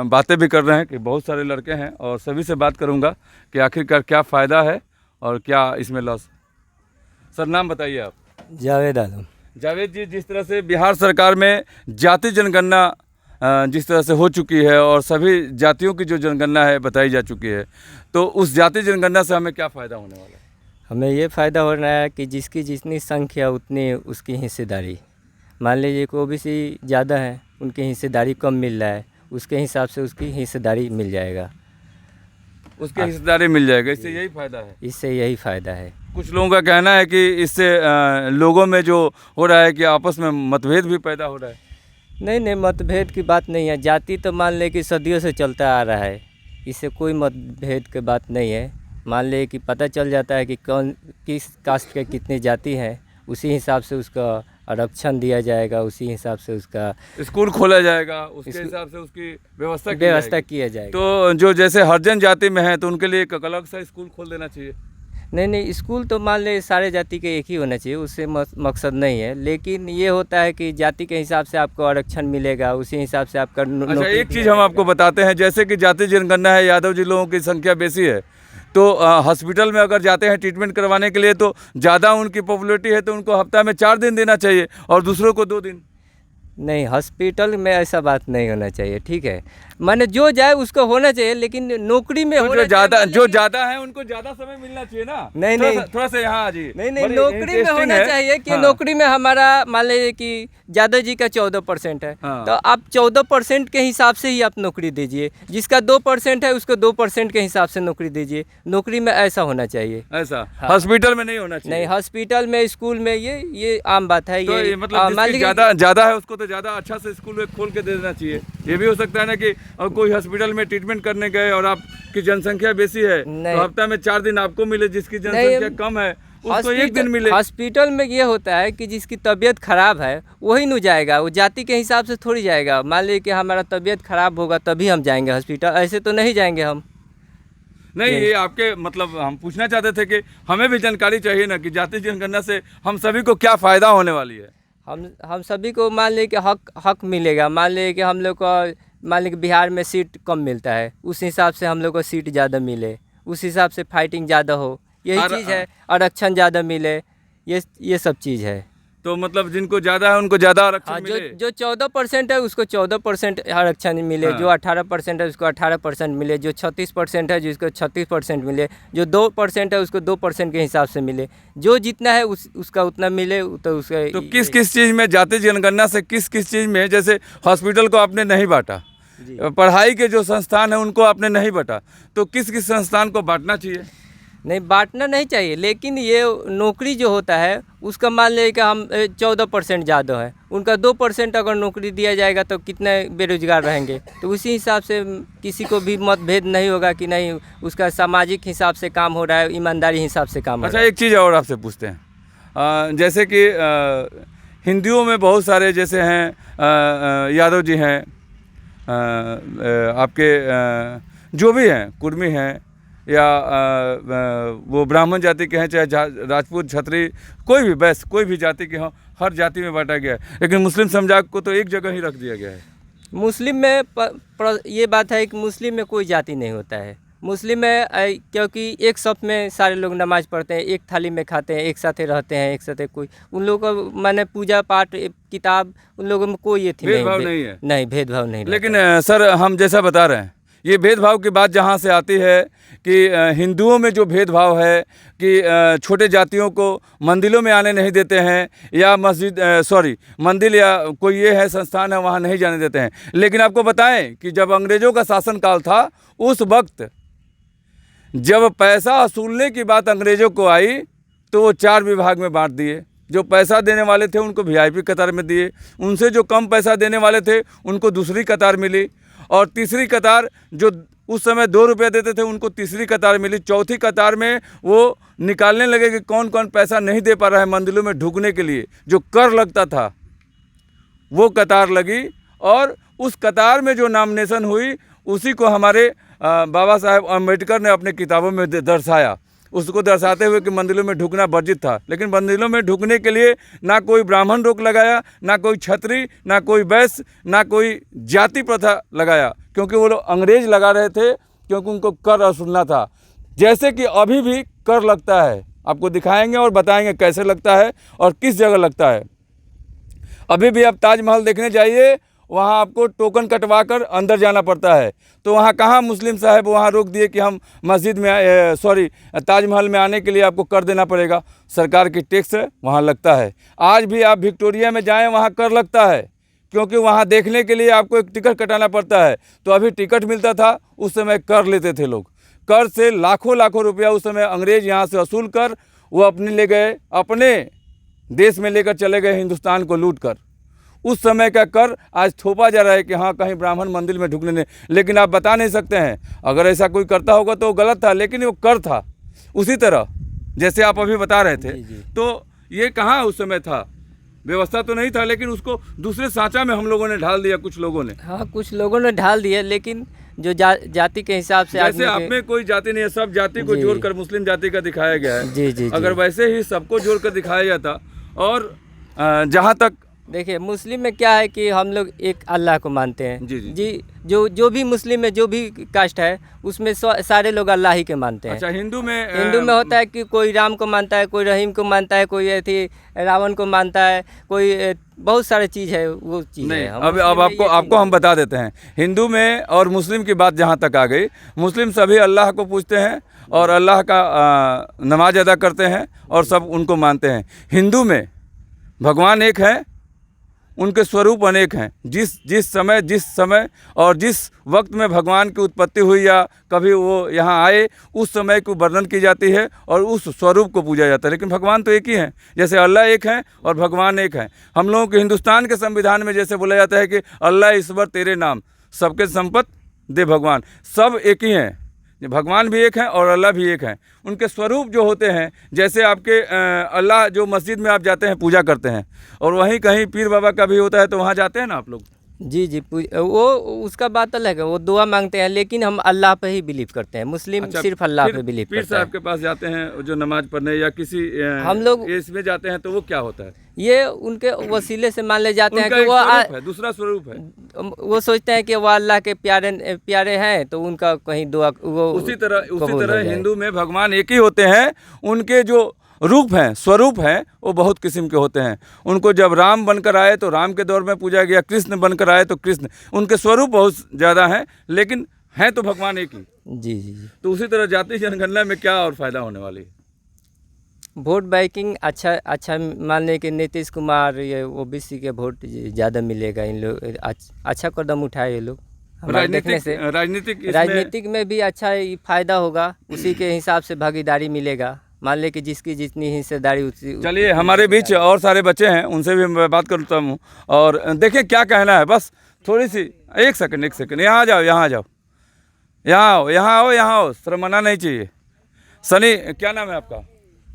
बातें भी कर रहे हैं कि बहुत सारे लड़के हैं और सभी से बात करूंगा कि आखिरकार क्या फ़ायदा है और क्या इसमें लॉस। सर नाम बताइए आप। जावेद आलम। जावेद जी, जिस तरह से बिहार सरकार में जाति जनगणना जिस तरह से हो चुकी है और सभी जातियों की जो जनगणना है बताई जा चुकी है, तो उस जाति जनगणना से हमें क्या फ़ायदा होने वाला है? हमें ये फ़ायदा हो रहा है कि जिसकी जितनी संख्या उतनी उसकी हिस्सेदारी। मान लीजिए कि ओबीसी ज़्यादा है, उनकी हिस्सेदारी कम मिल रहा है, उसके हिसाब से उसकी हिस्सेदारी मिल जाएगा। उसकी हिस्सेदारी मिल जाएगा, इससे यही फ़ायदा है। इससे यही फ़ायदा है। कुछ लोगों का कहना है कि इससे लोगों में जो हो रहा है कि आपस में मतभेद भी पैदा हो रहा है। नहीं, मतभेद की बात नहीं है। जाति तो मान ले कि सदियों से चलता आ रहा है, इससे कोई मतभेद की बात नहीं है। मान ले कि पता चल जाता है कि कौन किस कास्ट के कितनी जाति हैं, उसी हिसाब से उसका आरक्षण दिया जाएगा, उसी हिसाब से उसका स्कूल खोला जाएगा, उसके हिसाब से उसकी व्यवस्था किया जाएगा। तो जो जैसे हरिजन जाति में है तो उनके लिए एक अलग सा स्कूल खोल देना चाहिए। नहीं, स्कूल तो मान ले सारे जाति के एक ही होना चाहिए, उससे मकसद नहीं है। लेकिन ये होता है कि जाति के हिसाब से आपको आरक्षण मिलेगा, उसी हिसाब से आपका अच्छा, एक चीज़ हम आपको बताते हैं, जैसे कि जाति जनगणना है, यादव जी लोगों की संख्या बेसी है, तो हॉस्पिटल में अगर जाते हैं ट्रीटमेंट करवाने के लिए तो ज़्यादा उनकी पॉपुलैरिटी है तो उनको हफ्ता में 4 दिन देना चाहिए और दूसरों को 2 दिन। नहीं, हॉस्पिटल में ऐसा बात नहीं होना चाहिए, ठीक है। माने जो जाए उसको होना चाहिए, लेकिन नौकरी में जो ज़्यादा है उनको ज़्यादा समय मिलना चाहिए ना। नहीं, थोड़ा सा यहाँ आ जाइए। नहीं, नौकरी में होना चाहिए कि नौकरी में हमारा मान लीजिए कि यादव जी का 14% है, तो आप 14% के हिसाब से ही आप नौकरी दीजिए। जिसका 2% है उसको 2% के हिसाब से नौकरी दीजिए। नौकरी में ऐसा होना चाहिए, ऐसा हॉस्पिटल में नहीं होना चाहिए। नहीं, हॉस्पिटल में, स्कूल में ये आम बात है। तो ये मतलब ज़्यादा है उसको तो ज़्यादा अच्छा से स्कूल में खोल के दे देना चाहिए। ये भी हो सकता है ना कि और कोई हॉस्पिटल में ट्रीटमेंट करने गए और आपकी जनसंख्या बेसी है तो हफ्ता में 4 दिन आपको मिले, जिसकी जनसंख्या कम है उसको 1 दिन मिले। हॉस्पिटल में ये होता है कि जिसकी तबीयत खराब है वही नहीं जाएगा, वो जाति के हिसाब से थोड़ी जाएगा। मान लीजिए कि हमारा तबीयत खराब होगा तभी हम जाएंगे हॉस्पिटल, ऐसे तो नहीं जाएंगे हम। नहीं, ये आपके मतलब हम पूछना चाहते थे कि हमें भी जानकारी चाहिए ना कि जाति जनगणना से हम सभी को क्या फ़ायदा होने वाली है। हम सभी को मान लीजिए कि हक मिलेगा। मान लीजिए कि हम लोग को मान लीजिए कि बिहार में सीट कम मिलता है, उस हिसाब से हम लोग को सीट ज़्यादा मिले, उस हिसाब से फाइटिंग ज़्यादा हो, यही चीज़ है। आरक्षण ज़्यादा मिले, ये सब चीज़ है। तो मतलब जिनको ज़्यादा है उनको ज़्यादा आरक्षण मिले। जो 14% है उसको 14% आरक्षण मिले, जो 18% है उसको 18% मिले, जो 36% है जिसको 36% मिले, जो 2% है उसको 2% के हिसाब से मिले। जो जितना है उसका उतना मिले। तो उसका तो किस चीज़ में जाति जनगणना से किस चीज़ में, जैसे हॉस्पिटल को आपने नहीं बांटा, पढ़ाई के जो संस्थान है उनको आपने नहीं बांटा, तो किस संस्थान को बांटना चाहिए? नहीं, बांटना नहीं चाहिए, लेकिन ये नौकरी जो होता है उसका मान लीजिए कि हम 14% ज़्यादा है, उनका 2% अगर नौकरी दिया जाएगा तो कितने बेरोजगार रहेंगे। तो उसी हिसाब से किसी को भी मतभेद नहीं होगा कि नहीं उसका सामाजिक हिसाब से काम हो रहा है, ईमानदारी हिसाब से काम हो रहा है। अच्छा, एक चीज़ और आपसे पूछते हैं, जैसे कि हिंदुओं में बहुत सारे जैसे हैं यादव जी हैं, आपके जो भी हैं, कुर्मी हैं या वो ब्राह्मण जाति के हैं, चाहे राजपूत, क्षत्रिय, कोई भी वैश्य, कोई भी जाति के हों, हर जाति में बांटा गया है। लेकिन मुस्लिम समुदाय को तो एक जगह ही रख दिया गया है। मुस्लिम में ये बात है कि मुस्लिम में कोई जाति नहीं होता है। मुस्लिम में क्योंकि एक सफ में सारे लोग नमाज़ पढ़ते हैं, एक थाली में खाते हैं, एक साथ रहते हैं, एक साथ कोई उन लोगों को माने पूजा पाठ किताब उन लोगों में कोई ये भेदभाव नहीं है। नहीं, भेदभाव नहीं। लेकिन सर हम जैसा बता रहे हैं, ये भेदभाव की बात जहाँ से आती है कि हिंदुओं में जो भेदभाव है कि छोटे जातियों को मंदिरों में आने नहीं देते हैं, या मंदिर या कोई ये है संस्थान है वहाँ नहीं जाने देते हैं। लेकिन आपको बताएं कि जब अंग्रेज़ों का शासनकाल था उस वक्त जब पैसा वसूलने की बात अंग्रेज़ों को आई तो वो 4 विभाग में बांट दिए। जो पैसा देने वाले थे उनको VIP कतार में दिए, उनसे जो कम पैसा देने वाले थे उनको दूसरी कतार मिली, और तीसरी कतार जो उस समय 2 रुपये देते थे उनको तीसरी कतार मिली। चौथी कतार में वो निकालने लगे कि कौन कौन पैसा नहीं दे पा रहा है मंदिरों में ढुकने के लिए, जो कर लगता था वो कतार लगी, और उस कतार में जो नॉमिनेशन हुई उसी को हमारे बाबा साहेब अम्बेडकर ने अपने किताबों में दर्शाया। उसको दर्शाते हुए कि मंदिरों में ढुकना वर्जित था। लेकिन मंदिरों में ढुकने के लिए ना कोई ब्राह्मण रोक लगाया, ना कोई क्षत्रिय, ना कोई वैश्य, ना कोई जाति प्रथा लगाया, क्योंकि वो लोग अंग्रेज लगा रहे थे, क्योंकि उनको कर वसूलना था। जैसे कि अभी भी कर लगता है, आपको दिखाएंगे और बताएंगे कैसे लगता है और किस जगह लगता है। अभी भी आप ताजमहल देखने जाइए, वहाँ आपको टोकन कटवा कर अंदर जाना पड़ता है। तो वहाँ कहाँ मुस्लिम साहब वहाँ रोक दिए कि हम मस्जिद में ताजमहल में आने के लिए आपको कर देना पड़ेगा। सरकार की टैक्स है, वहाँ लगता है। आज भी आप विक्टोरिया में जाएं, वहाँ कर लगता है, क्योंकि वहाँ देखने के लिए आपको एक टिकट कटाना पड़ता है। तो अभी टिकट मिलता था, उस समय कर लेते थे लोग। कर से लाखों लाखों रुपया उस समय अंग्रेज यहाँ से वसूल कर वो अपने ले गए, अपने देश में लेकर चले गए, हिंदुस्तान को लूट कर। उस समय का कर आज थोपा जा रहा है कि हाँ कहीं ब्राह्मण मंदिर में ढुकने नहीं, लेकिन आप बता नहीं सकते हैं। अगर ऐसा कोई करता होगा तो वो गलत था, लेकिन वो कर था। उसी तरह जैसे आप अभी बता रहे थे, तो ये कहाँ उस समय था, व्यवस्था तो नहीं था, लेकिन उसको दूसरे सांचा में हम लोगों ने ढाल दिया, कुछ लोगों ने। हाँ, कुछ लोगों ने ढाल दिया, लेकिन जो जाति के हिसाब से जैसे आप में कोई जाति नहीं है, सब जाति को जोड़कर मुस्लिम जाति का दिखाया गया है। जी। अगर वैसे ही सबको जोड़कर दिखाया जाता, और जहाँ तक देखिए मुस्लिम में क्या है कि हम लोग एक अल्लाह को मानते हैं। जी जो भी मुस्लिम में जो भी कास्ट है उसमें सारे लोग अल्लाह ही के मानते हैं। अच्छा, हिंदू में होता है कि कोई राम को मानता है, कोई रहीम को मानता है, कोई रावण को मानता है, कोई बहुत सारे चीज़ है, वो चीज़ है। अब आपको हम बता देते हैं। हिंदू में और मुस्लिम की बात जहाँ तक आ गई, मुस्लिम सभी अल्लाह को पूजते हैं और अल्लाह का नमाज अदा करते हैं और सब उनको मानते हैं। हिंदू में भगवान एक है, उनके स्वरूप अनेक हैं। जिस समय और जिस वक्त में भगवान की उत्पत्ति हुई या कभी वो यहाँ आए, उस समय को वर्णन की जाती है और उस स्वरूप को पूजा जाता है। लेकिन भगवान तो एक ही हैं, जैसे अल्लाह एक है और भगवान एक है। हम लोगों के हिंदुस्तान के संविधान में जैसे बोला जाता है कि अल्लाह ईश्वर तेरे नाम, सबके संपत्ति दे भगवान, सब एक ही हैं। भगवान भी एक हैं और अल्लाह भी एक हैं। उनके स्वरूप जो होते हैं, जैसे आपके अल्लाह जो मस्जिद में आप जाते हैं पूजा करते हैं, और वहीं कहीं पीर बाबा का भी होता है तो वहाँ जाते हैं ना आप लोग। जी वो उसका बात अलग है, वो दुआ मांगते हैं, लेकिन हम अल्लाह पे ही बिलीव करते हैं। मुस्लिम सिर्फ अल्लाह पे बिलीव करते हैं। पीर साहब के पास जाते हैं जो नमाज पढ़ने या किसी हम लोग इसमें जाते हैं, तो वो क्या होता है? ये उनके वसीले से मान ले जाते हैं कि वो दूसरा स्वरूप है। वो सोचते हैं कि वो अल्लाह के प्यारे हैं, तो उनका कहीं दुआ वो उसी तरह हिंदू में भगवान एक ही होते हैं। उनके जो रूप हैं, स्वरूप हैं, वो बहुत किस्म के होते हैं। उनको जब राम बनकर आए तो राम के दौर में पूजा गया, कृष्ण बनकर आए तो कृष्ण। उनके स्वरूप बहुत ज़्यादा हैं, लेकिन हैं तो भगवान एक ही। जी। तो उसी तरह जाति जनगणना में क्या और फायदा होने वाली है? वोट बैंकिंग अच्छा मान लें कि नीतीश कुमार ये ओबीसी के वोट ज़्यादा मिलेगा। इन लोग अच्छा कदम उठाए ये लोग। राजनीतिक में भी अच्छा फायदा होगा, उसी के हिसाब से भागीदारी मिलेगा। मान ले कि जिसकी जितनी हिस्सेदारी उसी। चलिए, हमारे बीच और सारे बच्चे हैं, उनसे भी मैं बात करता हूँ और देखिए क्या कहना है। बस थोड़ी सी एक सेकंड यहाँ आ जाओ, यहाँ आओ, शर्माना नहीं चाहिए। सनी, क्या नाम है आपका?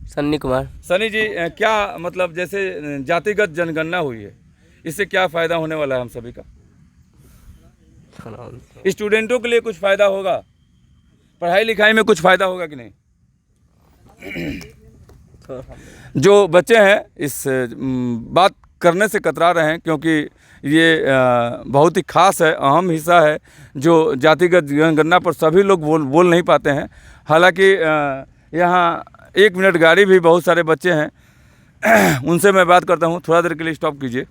सन्नी कुमार। सनी जी, क्या मतलब जैसे जातिगत जनगणना हुई है, इससे क्या फ़ायदा होने वाला है हम सभी का? स्टूडेंटों के लिए कुछ फ़ायदा होगा, पढ़ाई लिखाई में कुछ फ़ायदा होगा कि नहीं? जो बच्चे हैं इस बात करने से कतरा रहे हैं, क्योंकि ये बहुत ही ख़ास है, अहम हिस्सा है जो जातिगत जनगणना पर सभी लोग बोल नहीं पाते हैं। हालांकि यहाँ 1 मिनट गाड़ी भी बहुत सारे बच्चे हैं, उनसे मैं बात करता हूँ। थोड़ा देर के लिए स्टॉप कीजिए।